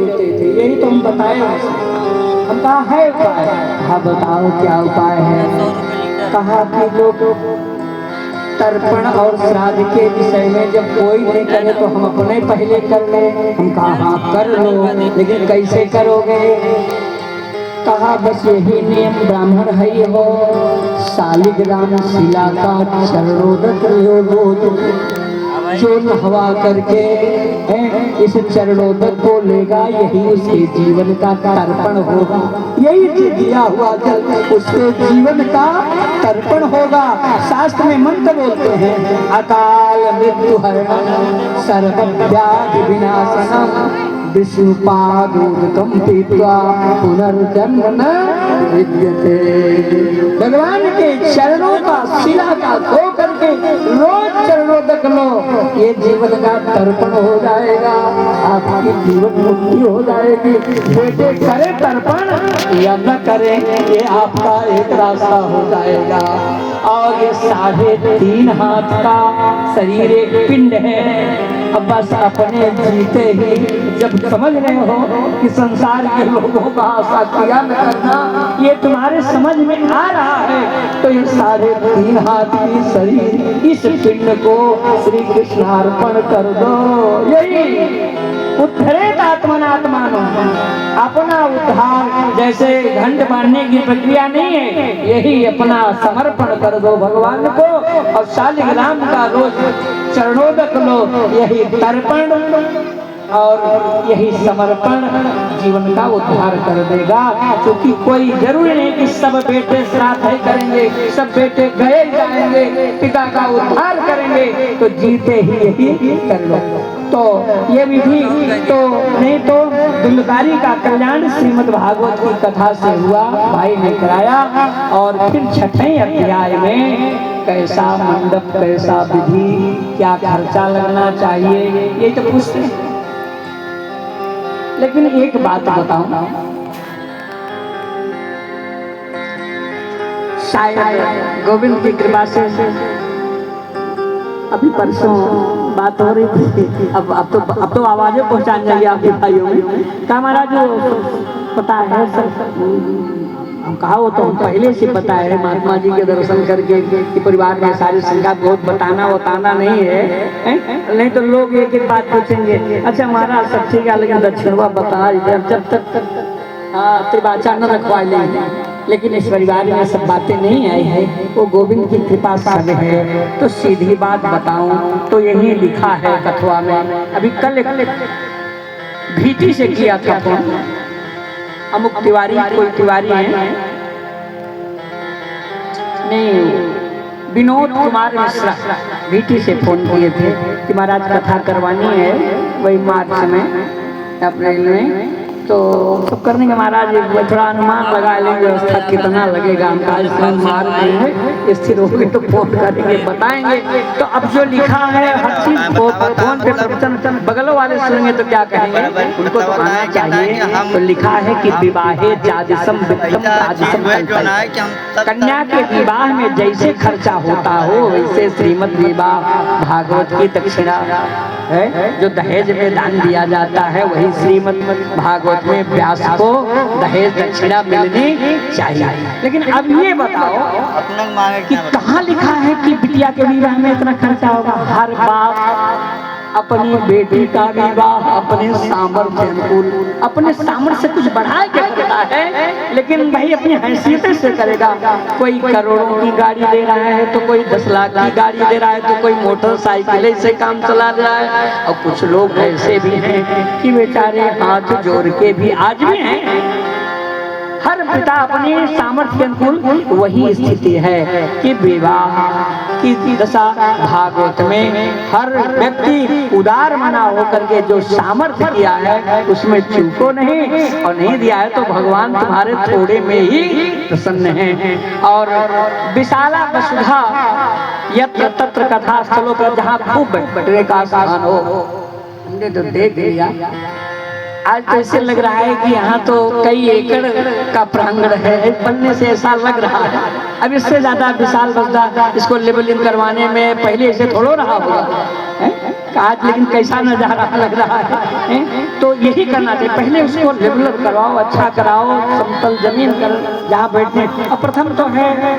रोते थे। यही तो हम बताए उनसे। हम कहा है उपाय। हाँ बताओ क्या उपाय है। कहा कि लोग तर्पण और श्राद्ध के विषय में जब कोई नहीं करे तो हम अपने पहले कर लें। हम कहा हाँ कर लो, लेकिन कैसे करोगे। कहा बस यही नियम ब्राह्मण है ये हो, शालिग्राम शिला का चरणोदक जो नहवा करके इस चरणोदक को लेगा, यही उसके जीवन का तर्पण होगा। यही दिया हुआ जल उसके जीवन का तर्पण होगा। शास्त्र में मंत्र बोलते हैं, अकाल मृत्यु हरणम सर्व व्याधि विनाशनम विष्णुपादोदकम पीत्वा पुनर्जन्म न विद्यते। भगवान के चरणों का शिला का धो करके रोज चरणोदक लो, ये जीवन का तर्पण हो जाएगा, आपकी जीवन मुक्ति हो जाएगी। बेटे करे तर्पण या न करें, ये आपका एक रास्ता हो जाएगा। और ये 3.5 हाथ का शरीर एक पिंड है। अब बस अपने जीते ही जब समझ रहे हो कि संसार के लोगों का आशा किया न करना ये तुम्हारे समझ में आ रहा है, तो ये 3.5 हाथ की शरीर इस पिंड को श्री कृष्ण अर्पण कर दो। यही उद्धरेत आत्मनात्मानो, अपना उद्धार जैसे घंट बांधने की प्रक्रिया नहीं है, यही अपना समर्पण कर दो भगवान को। और शालिग्राम का रोज चरणोदक लो, यही तर्पण और यही समर्पण जीवन का उद्धार कर देगा। क्योंकि कोई जरूरी नहीं कि सब बेटे श्राद्ध करेंगे, सब बेटे गए जाएंगे, पिता का उद्धार करेंगे, तो जीते ही यही कर लो। तो ये विधि तो नहीं तो दुलकारी का कल्याण श्रीमद् भागवत की कथा से हुआ, भाई ने कराया। और फिर 6वें अध्याय में कैसा मंडप, कैसा विधि, क्या खर्चा लगना चाहिए, ये तो पूछते हैं। लेकिन एक बात बताऊं, शायद गोविंद की कृपा से अभी परसों बात हो रही थी, अब तो आवाजें पहुंचाने चाहिए आपके भाइयों में। क्या महाराज पता है सब हम कहा हो तो पहले से पता है, महात्मा जी के दर्शन करके कि परिवार में सारी संख्या बहुत बताना नहीं है, नहीं तो लोग एक एक बात पूछेंगे, अच्छा महाराज सब ठीक है लेकिन दक्षिणवा बता, जब तक त्रिवाचा न रखवा लेंगे। लेकिन इस परिवार में सब बातें नहीं आई है, वो गोविंद की कृपा सब है। तो सीधी बात बताऊं तो यही लिखा है कथवा में। अभी कल भीटी से किया था फोन, अमुक तिवारी, कोई तिवारी है नहीं, विनोद कुमार मिश्रा भीटी से फोन किए थे कि महाराज कथा करवानी है वही मार्च में, अप्रैल में, तो सब करने के महाराज थोड़ा अनुमान लगा लेंगे व्यवस्था कितना लगेगा। हम आज मार देंगे, स्थिर हो गए तो फोन करेंगे बताएंगे। तो अब जो लिखा है हर चीज फोन पे प्रवचन बगलों वाले सुनेंगे तो क्या कहेंगे, उनको तो आना चाहिए। तो लिखा है कि विवाहे जादिसम वित्तम तादिसम, कन्या के विवाह में जैसे खर्चा होता हो वैसे श्रीमद् विवाह भागवत की दक्षिणा है, जो दहेज में दान दिया जाता है, वही श्रीमद् भागवत में व्यास को दहेज दक्षिणा मिलनी चाहिए। लेकिन अब ये बताओ कि कहाँ लिखा है कि बिटिया के विवाह में इतना खर्चा होगा। हर बाप अपनी बेटी का विवाह अपने सामर्थ्य अनुकूल, अपने सामर्थ्य से कुछ बढ़ा के करता है, लेकिन भाई अपनी हैसियत से करेगा। कोई करोड़ों की गाड़ी दे रहा है तो कोई 10 लाख की गाड़ी दे रहा है, तो कोई मोटरसाइकिल से काम चला रहा है। और कुछ लोग ऐसे भी हैं कि बेचारे हाथ जोड़ के भी आज भी हैं। हर पिता अपने सामर्थ्य के अनुकूल, वही स्थिति है कि विवाह की दशा भागवत में हर व्यक्ति उदार मना होकर के जो सामर्थ्य किया है उसमें चूको नहीं, और नहीं दिया है तो भगवान तुम्हारे थोड़े में ही प्रसन्न है। और विशाला वसुधा यत्र तत्र कथा स्थलों पर जहाँ खूब बटने का स्थान हो, हमने तो देख लिया। आज तो ऐसे लग रहा है कि यहाँ तो कई एकड़ का प्रांगण है, बनने से ऐसा लग रहा है। अब इससे ज्यादा विशाल बसदा इसको लेबलिंग करवाने में पहले इसे थोड़ा रहा होगा। आज लेकिन कैसा नजारा लग रहा है। तो यही करना चाहिए, पहले उसको डेवलप करवाओ, अच्छा कराओ, समतल जमीन कर जहाँ बैठने। अब प्रथम तो है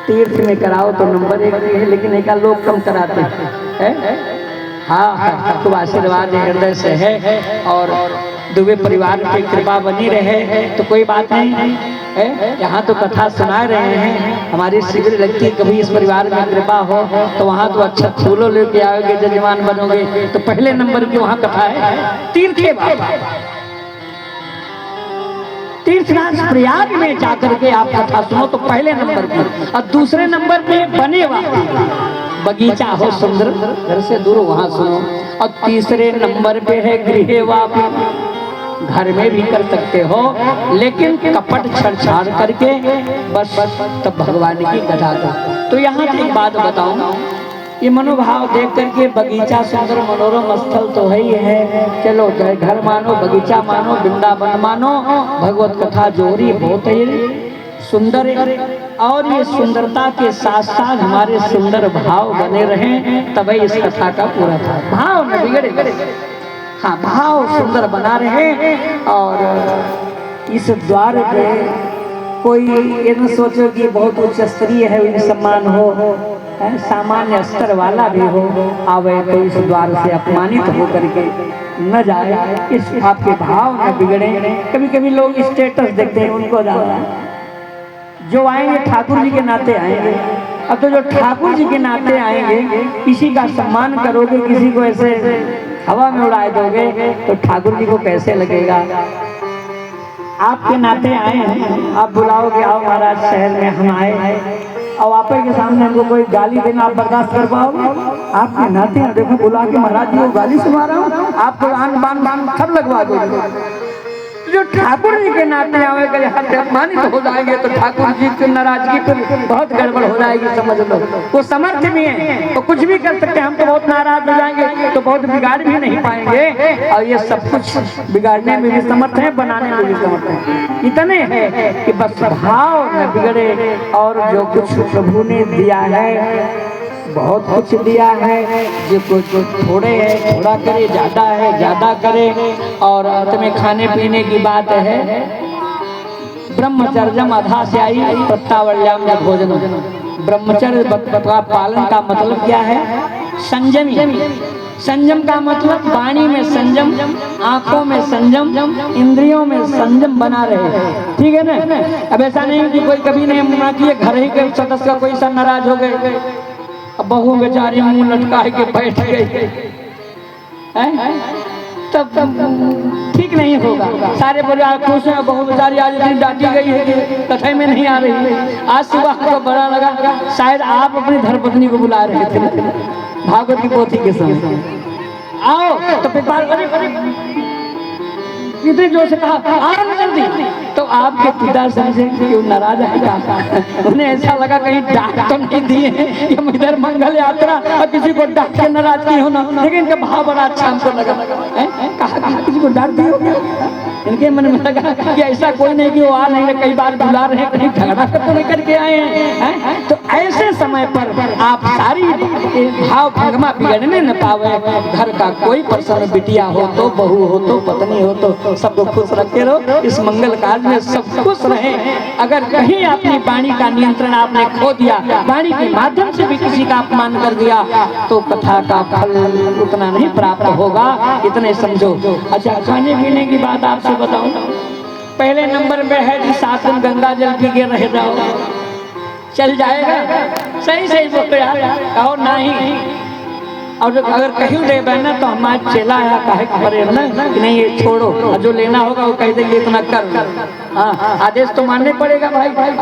तीर्थ में कराओ तो नंबर 1 है, लेकिन एक लोग कम कराते हैं। हाँ, खूब आशीर्वाद हृदय से है और दुबे परिवार की कृपा बनी रहे तो कोई बात नहीं है। यहाँ तो कथा सुना रहे हैं, हमारी शिविर लगती है, कभी इस परिवार में कृपा हो तो वहाँ तो अच्छा फूलों लेके आओगे, जजमान बनोगे। तो पहले नंबर की वहाँ कथा है तीर्थे बाबा, तीर्थराज प्रयाग में जाकर के आप कथा सुनो तो पहले नंबर की। और दूसरे नंबर पे बने बगीचा हो सुंदर, घर से दूर वहाँ सुनो। और तीसरे नंबर पे है गृह वापी, घर में भी कर सकते हो लेकिन कपट छड़छाड़ करके बस तब भगवान की कथा का। तो यहाँ से एक बात बताऊं, ये मनोभाव देख करके बगीचा सुंदर मनोरम स्थल तो है ही है, चलो चाहे घर मानो, बगीचा मानो, वृंदावन मानो, भगवत कथा जोरी बहुत ही सुंदर है। और ये सुंदरता के साथ साथ हमारे सुंदर भाव बने रहें तभी इस कथा का पूरा था। भाव न बिगड़े, हाँ भाव सुंदर बना रहे। और इस द्वार पे कोई ये न सोचो कि बहुत उच्च स्तरीय है, उन्हें सम्मान हो, सामान्य स्तर वाला भी हो आवे तो इस द्वार से अपमानित हो करके न जाए, इस आपके भाव न बिगड़े। कभी कभी लोग स्टेटस देखते हैं, उनको ज्यादा जो आएंगे ठाकुर जी के नाते आएंगे। अब तो जो ठाकुर जी के नाते आएंगे, किसी का सम्मान करोगे, किसी को ऐसे हवा में उड़ा दोगे तो ठाकुर जी को कैसे लगेगा। आपके नाते आए हैं, आप बुलाओगे आओ महाराज शहर में हम आए, और आप के सामने हमको कोई गाली देना आप बर्दाश्त कर पाओगे? आपके नाते हैं, देखो बुला के महाराज जी को गाली सुना रहा हूँ, आपको आन बान सब लगवा दोगे। जो ठाकुर जी के नाते आएगा अपमानित हो जाएंगे तो ठाकुर जी की नाराजगी फिर बहुत गड़बड़ हो जाएगी, समझ लो। वो समर्थ भी है तो कुछ भी कर सकते हैं, हम तो बहुत नाराज हो जाएंगे तो बहुत बिगाड़ भी नहीं पाएंगे। और ये सब कुछ बिगाड़ने में भी समर्थ है, बनाने में भी समर्थ है। इतने है कि बस भाव न बिगड़े। और जो कुछ प्रभु ने दिया है बहुत कुछ दिया है, जो थोड़े है थोड़ा करे, ज्यादा है ज्यादा करे। और अंत में खाने पीने की बात है, ब्रह्मचर्यम अधा से आई प्रत्यावल्याम भोजन। ब्रह्मचर्य का पालन का मतलब क्या है? संयमी। संयम का मतलब वाणी में संयम, आंखों में संयम, इंद्रियों में संयम बना रहे, ठीक है ना। अब ऐसा नहीं कि कोई कभी नहीं मना किए, घर ही के सदस्य का कोई सा नाराज हो गए, बहू बेचारी मुंह लटका के बैठ गई, तब ठीक नहीं होगा। सारे परिवार खुश हैं, बहू बेचारी आज इतनी डांटी गई है कि कथा में नहीं आ रही है। आज सुबह को बड़ा लगा, शायद आप अपनी धर्मपत्नी को बुला रहे थे भागवत की पोथी के साथ, आओ तो पिता इतने जोर से कहा आओ ना जल्दी, तो आपके पिता समझे कि नाराज है, उन्हें ऐसा लगा कहीं डांट तो नहीं दिए कि हम इधर मंगल यात्रा और किसी को डांट के नाराज नहीं होना। लेकिन इनका भाव बड़ा अच्छा हमको लगा, कहा कि किसी को डांट दिए, इनके मन में लगा कि ऐसा कोई नहीं कि वो आ नहीं, कई बार बुला रहे, कहीं झगड़ा तो नहीं करके आए हैं। तो ऐसे समय पर आप सारी भाव भंगमा बिगड़ने न पावे। घर का कोई प्रसन्न बिटिया हो तो, बहू हो तो, पत्नी हो तो, सबको खुश रखे रहो। इस मंगल काल में सब खुश रहे। अगर कहीं अपनी वाणी का नियंत्रण आपने खो दिया, वाणी के माध्यम से भी किसी का अपमान कर दिया, तो कथा का फल उतना नहीं प्राप्त होगा, इतने समझो। अच्छा, खाने पीने की बात आपसे बताऊं, पहले नंबर पे है कि 7 दिन गंगा जल पी के रह जाओ, चल जाएगा। सही सही बोलो यार, कहो नहीं। और अगर कहीं ले बहना तो हमारा चेला है, काहे करे ना कि नहीं ये छोड़ो, जो लेना होगा वो कह देंगे इतना कर। हाँ, आदेश तो मानने पड़ेगा भाई।